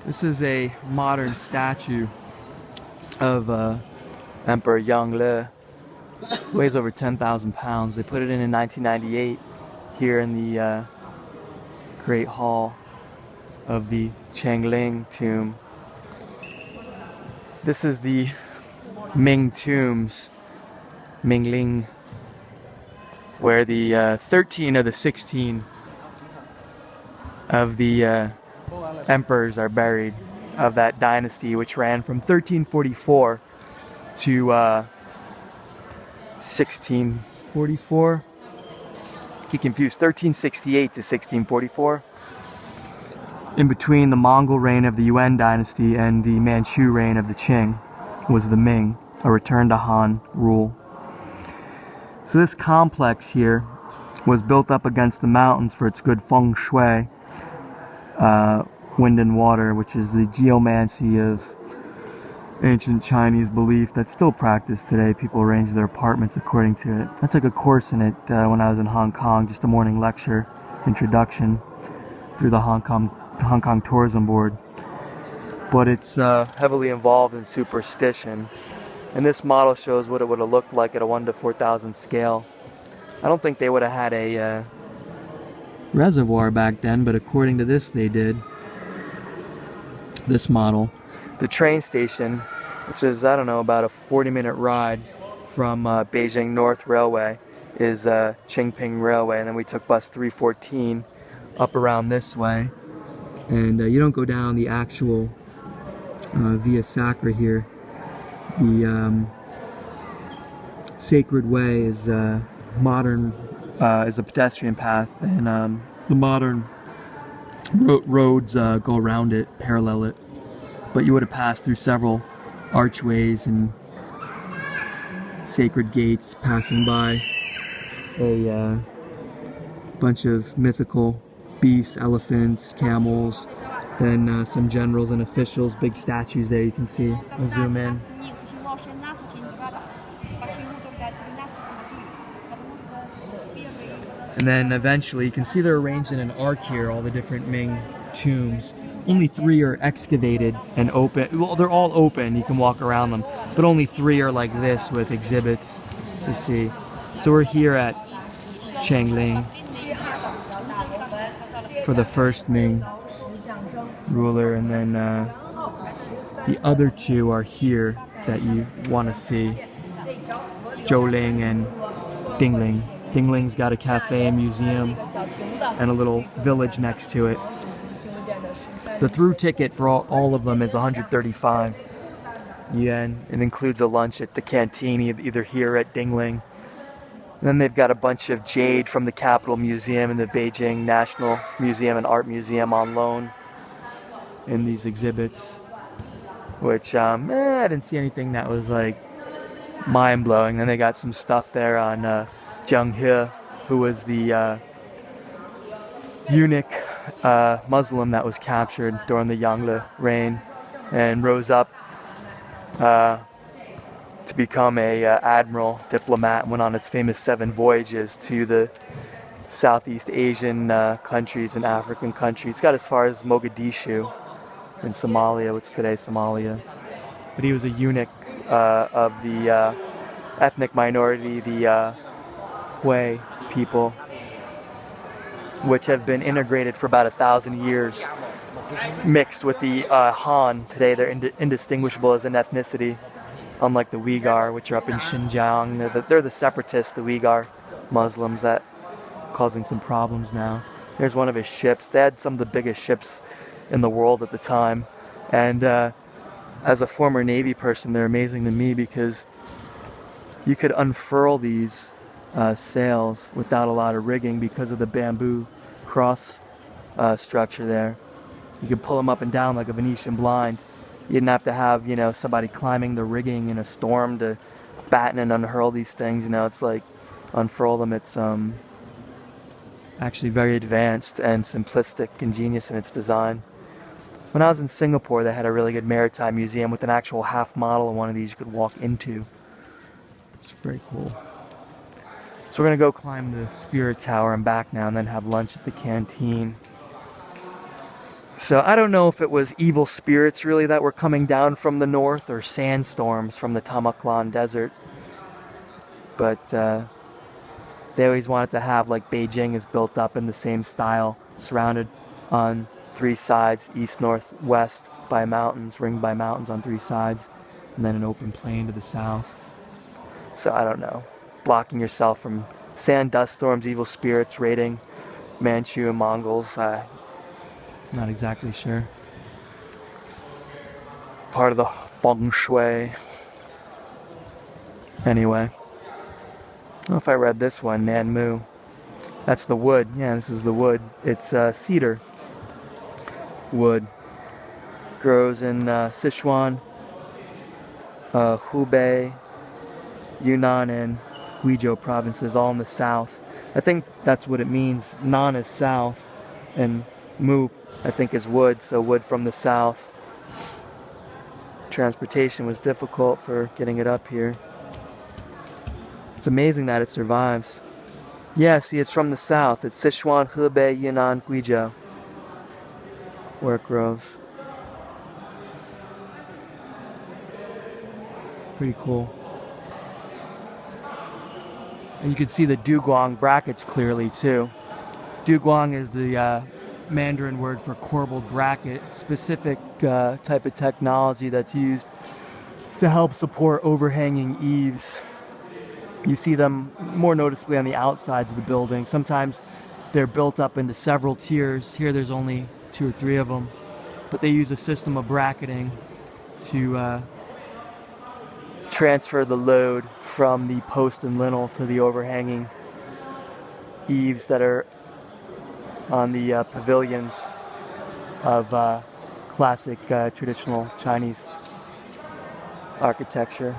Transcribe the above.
This is a modern statue of Emperor Yongle. Weighs over 10,000 pounds. They put it in 1998 here in the Great Hall of the Changping tomb. This is the Ming tombs, Mingling, where the 13 of the 16 of the emperors are buried of that dynasty, which ran from 1344 to 1644. Get confused, 1368 to 1644. In between the Mongol reign of the Yuan dynasty and the Manchu reign of the Qing was the Ming, a return to Han rule. So this complex here was built up against the mountains for its good feng shui, wind and water, which is the geomancy of ancient Chinese belief that's still practiced today. People arrange their apartments according to it. I took a course in it when I was in Hong Kong, just a morning lecture, introduction, through the Hong Kong Tourism Board. But it's heavily involved in superstition. And this model shows what it would have looked like at a 1 to 4,000 scale. I don't think they would have had a reservoir back then, but according to this they did. This model. The train station, which is, I don't know, about a 40-minute ride from Beijing North Railway, is Changping Railway. And then we took bus 314 up around this way. And you don't go down the actual Via Sacra here. The Sacred Way is modern, is a pedestrian path, and the modern roads go around it, parallel it. But you would have passed through several archways and sacred gates, passing by a bunch of mythical beasts, elephants, camels, then some generals and officials, big statues there you can see. I'll zoom in. And then eventually you can see they're arranged in an arc here, all the different Ming tombs. Only 3 are excavated and open. Well, they're all open, you can walk around them, but only 3 are like this with exhibits to see. So we're here at Changping for the first Ming ruler, and then the other 2 are here that you want to see, Zhouling and Dingling. Dingling's got a cafe and museum and a little village next to it. The through ticket for all of them is 135 yuan. It includes a lunch at the canteen, either here at Dingling. And then they've got a bunch of jade from the Capital Museum and the Beijing National Museum and Art Museum on loan in these exhibits, which I didn't see anything that was like mind-blowing. Then they got some stuff there on Zheng He, who was the eunuch Muslim that was captured during the Yongle reign and rose up to become a admiral, diplomat, and went on his famous 7 voyages to the Southeast Asian countries and African countries. He got as far as Mogadishu in Somalia, what's today Somalia. But he was a eunuch of the ethnic minority, the Hui people, which have been integrated for about 1,000 years, mixed with the Han. Today they're indistinguishable as an ethnicity, unlike the Uyghur, which are up in Xinjiang. They're the separatists, the Uyghur Muslims, that are causing some problems now. Here's one of his ships. They had some of the biggest ships in the world at the time. And as a former Navy person, they're amazing to me because you could unfurl these sails without a lot of rigging because of the bamboo cross structure there. You could pull them up and down like a Venetian blind. You didn't have to have, you know, somebody climbing the rigging in a storm to batten and unfurl these things. You know, it's like unfurl them. It's actually very advanced and simplistic, ingenious in its design. When I was in Singapore, they had a really good maritime museum with an actual half model of one of these you could walk into. It's very cool. So we're going to go climb the Spirit Tower and back now, and then have lunch at the canteen. So I don't know if it was evil spirits really that were coming down from the north or sandstorms from the Tamaklan Desert. But they always wanted to have like Beijing is built up in the same style, surrounded on three sides, east, north, west, by mountains, ringed by mountains on three sides, and then an open plain to the south. So I don't know. Blocking yourself from sand, dust storms, evil spirits, raiding Manchu and Mongols. Not exactly sure. Part of the feng shui. Anyway. I don't know if I read this one, Nanmu. That's the wood. Yeah, this is the wood. It's cedar wood. Grows in Sichuan, Hubei, Yunnan, and Guizhou provinces, all in the south. I think that's what it means. Nan is south, and Mu, I think, is wood, so wood from the south. Transportation was difficult for getting it up here. It's amazing that it survives. Yeah, see, it's from the south. It's Sichuan, Hubei, Yunnan, Guizhou, where it grows. Pretty cool. And you can see the dugong brackets clearly too. Dugong is the Mandarin word for corbelled bracket, specific type of technology that's used to help support overhanging eaves. You see them more noticeably on the outsides of the building. Sometimes they're built up into several tiers. Here there's only 2 or 3 of them, but they use a system of bracketing to transfer the load from the post and lintel to the overhanging eaves that are on the pavilions of classic traditional Chinese architecture.